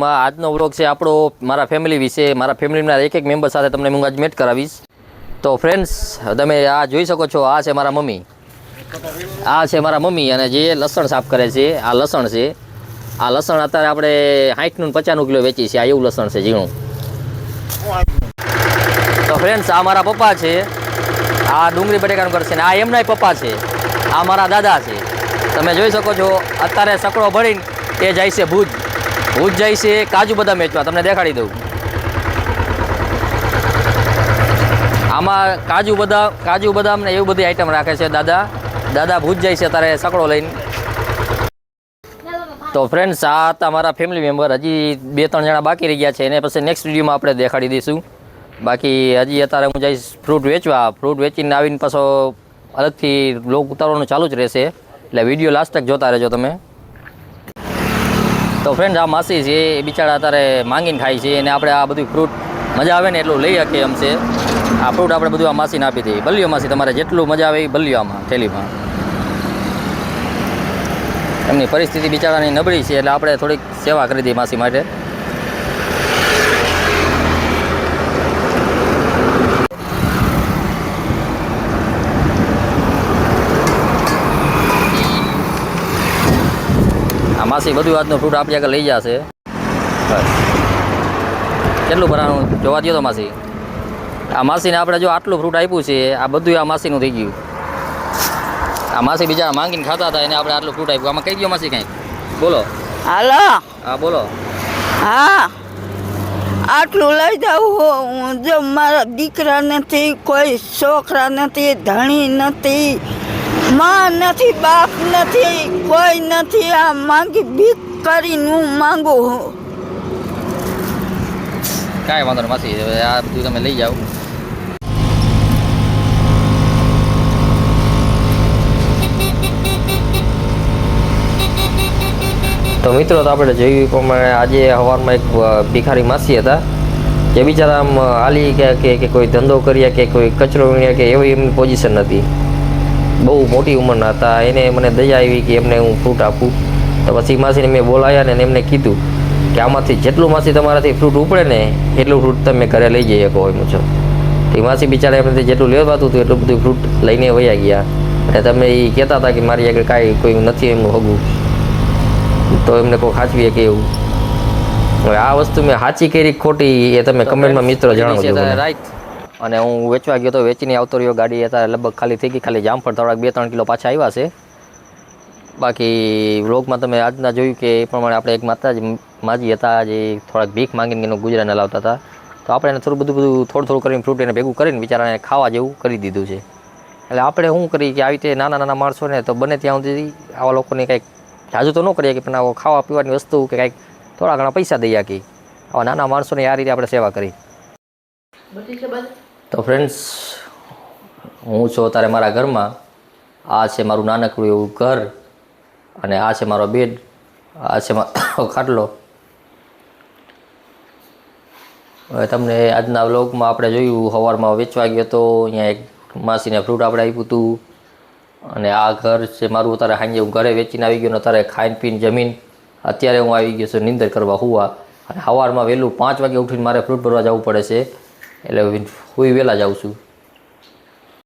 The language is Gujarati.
માં આજનો વ્લોગ છે આપણો મારા ફેમિલી વિશે મારા ફેમિલીના એક એક મેમ્બર સાથે તમને હું આજ મેટ કરાવીશ તો ફ્રેન્ડ્સ તમે આ જોઈ શકો છો આ છે મારા મમ્મી અને જે લસણ સાફ કરે છે આ લસણ છે આ લસણ અત્યારે આપણે 60 નું 50 કિલો વેચી છે આ એવું લસણ છે ઝીણું તો ફ્રેન્ડ્સ આ મારા પપ્પા છે આ ડુંગળી બટેકાનું કરશે ને આ એમનાય પપ્પા છે આ મારા દાદા છે તમે જોઈ શકો છો અત્યારે સકડો ભરીને એ જાય છે ભુજ જાય છે કાજુ બદામ વેચવા તમને દેખાડી દઉં આમાં કાજુ બદામ ને એવી બધી આઈટમ રાખે છે દાદા ભુજ જાય છે અત્યારે સકડો લઈને તો ફ્રેન્ડ્સ આ હતા મારા ફેમિલી મેમ્બર હજી 2-3 જણા બાકી રહી ગયા છે એને પછી નેક્સ્ટ વિડીયોમાં આપણે દેખાડી દઈશું બાકી હજી અત્યારે હું જઈશ ફ્રૂટ વેચીને આવીને પાછો અલગથી બ્લોગ ઉતારવાનું ચાલુ જ રહેશે એટલે વિડીયો લાસ્ટ તક જોતા રહેજો તમે તો ફ્રેન્ડ આ માસી છે એ બિચારા અત્યારે માંગીને ખાય છે અને આપણે આ બધું ફ્રૂટ મજા આવે ને એટલું લઈ શકીએ એમ છે આ ફ્રૂટ આપણે બધું આ માસીને આપી દઈએ બલ્યો માસી તમારે જેટલું મજા આવે એ બલ્યો આમાં થેલીમાં એમની પરિસ્થિતિ બિચારાની નબળી છે એટલે આપણે થોડીક સેવા કરી દઈએ માસી માટે આ માસી બધું આજનું ફ્રૂટ આપણી આગળ લઈ જશે બસ કેટલું ભરાનું જોવા દો તો માસી આ માસીને આપણે જો આટલું ફ્રૂટ આપ્યું છે આ બધું આ માસીનું થઈ ગયું આ માસી બીજા માંગીને ખાતા હતા એને આપણે આટલું ફ્રૂટ આપ્યું આમાં કઈ ગયો માસી કંઈક બોલો હાલો હા બોલો હા આટલું લઈ જાઉં હું જો મારા દીકરા નથી કોઈ છોકરા નથી ધણી નથી માં નથી બાપ નથી કોઈ નથી આ માંગી ભીખ કરીને હું માંગુ કાંઈ વાંધો નહીં માસી આ બધું તમે લઈ જાઓ તો મિત્રો તો આપણે જોયું પ્રમાણે આજે સવારમાં એક ભિખારી માસી હતા જે બિચારા આમ હાલી ગયા કે કોઈ ધંધો કર્યા કે કોઈ કચરો વીણ્યા કે એવી એમની પોઝિશન નથી બહુ મોટી ઉંમરના હતા એને મને દયા આવી કે એમને હું ફ્રૂટ આપું તો પછી માસીને મેં બોલાવ્યા ને એમને કીધું કે આમાંથી જેટલું માસી તમારાથી ફ્રૂટ ઉપડે ને એટલું ફ્રૂટ તમે ઘરે લઈ જઈ શકો હોય મુજબ તો માસી બિચારા એમને જેટલું લેવાતું હતું એટલું બધું ફ્રૂટ લઈને વયા ગયા અને તમે એ કહેતા હતા કે મારી આગળ કાંઈ કોઈ નથી એમનું હગું તો એમને કોઈ ખાચવીએ કે એવું હવે આ વસ્તુ મેં સાચી કરી ખોટી એ તમે કમેન્ટમાં મિત્રો જણાવજો રાઈટ અને હું વેચવા ગયો તો વેચીને આવતો રહ્યો ગાડી અત્યારે લગભગ ખાલી થઈ ગઈ ખાલી જામફળ થોડાક 2-3 કિલો પાછા આવ્યા છે બાકી વ્લોગમાં તમે આજના જોયું કે એ પ્રમાણે આપણે એક માજી હતા જે થોડાક ભીખ માંગીને એનું ગુજરાન હલાવતા હતા તો આપણે એને થોડું કરીને ફ્રૂટ એને ભેગું કરીને બિચારાને ખાવા જેવું કરી દીધું છે એટલે આપણે શું કરીએ કે આવી રીતે નાના માણસોને તો બને ત્યાં સુધી આવા લોકોને કંઈક જાજુ તો ન કરીએ કે પણ આવો ખાવા પીવાની વસ્તુ કે કંઈક થોડા ઘણા પૈસા દઈ આપી આવા નાના માણસોને આ રીતે આપણે સેવા કરી તો ફ્રેન્ડ્સ હું છું અત્યારે મારા ઘરમાં આ છે મારું નાનકડું એવું ઘર અને આ છે મારો બેડ આ છે મારો ખાટલો હવે તમને આજના વ્લોગમાં આપણે જોયું સવારમાં વેચવા ગયો તો અહીંયા એક માસીને ફ્રૂટ આપણે આપ્યું હતું અને આ ઘર છે મારું અત્યારે સાંજે હું ઘરે વેચીને આવી ગયો ને અત્યારે ખાઈને પીને જમીન અત્યારે હું આવી ગયો છું નીંદર કરવા હુવા અને સવારમાં વહેલું 5 વાગે ઉઠીને મારે ફ્રૂટ ભરવા જવું પડે છે એટલે હું વહેલા જાઉં છું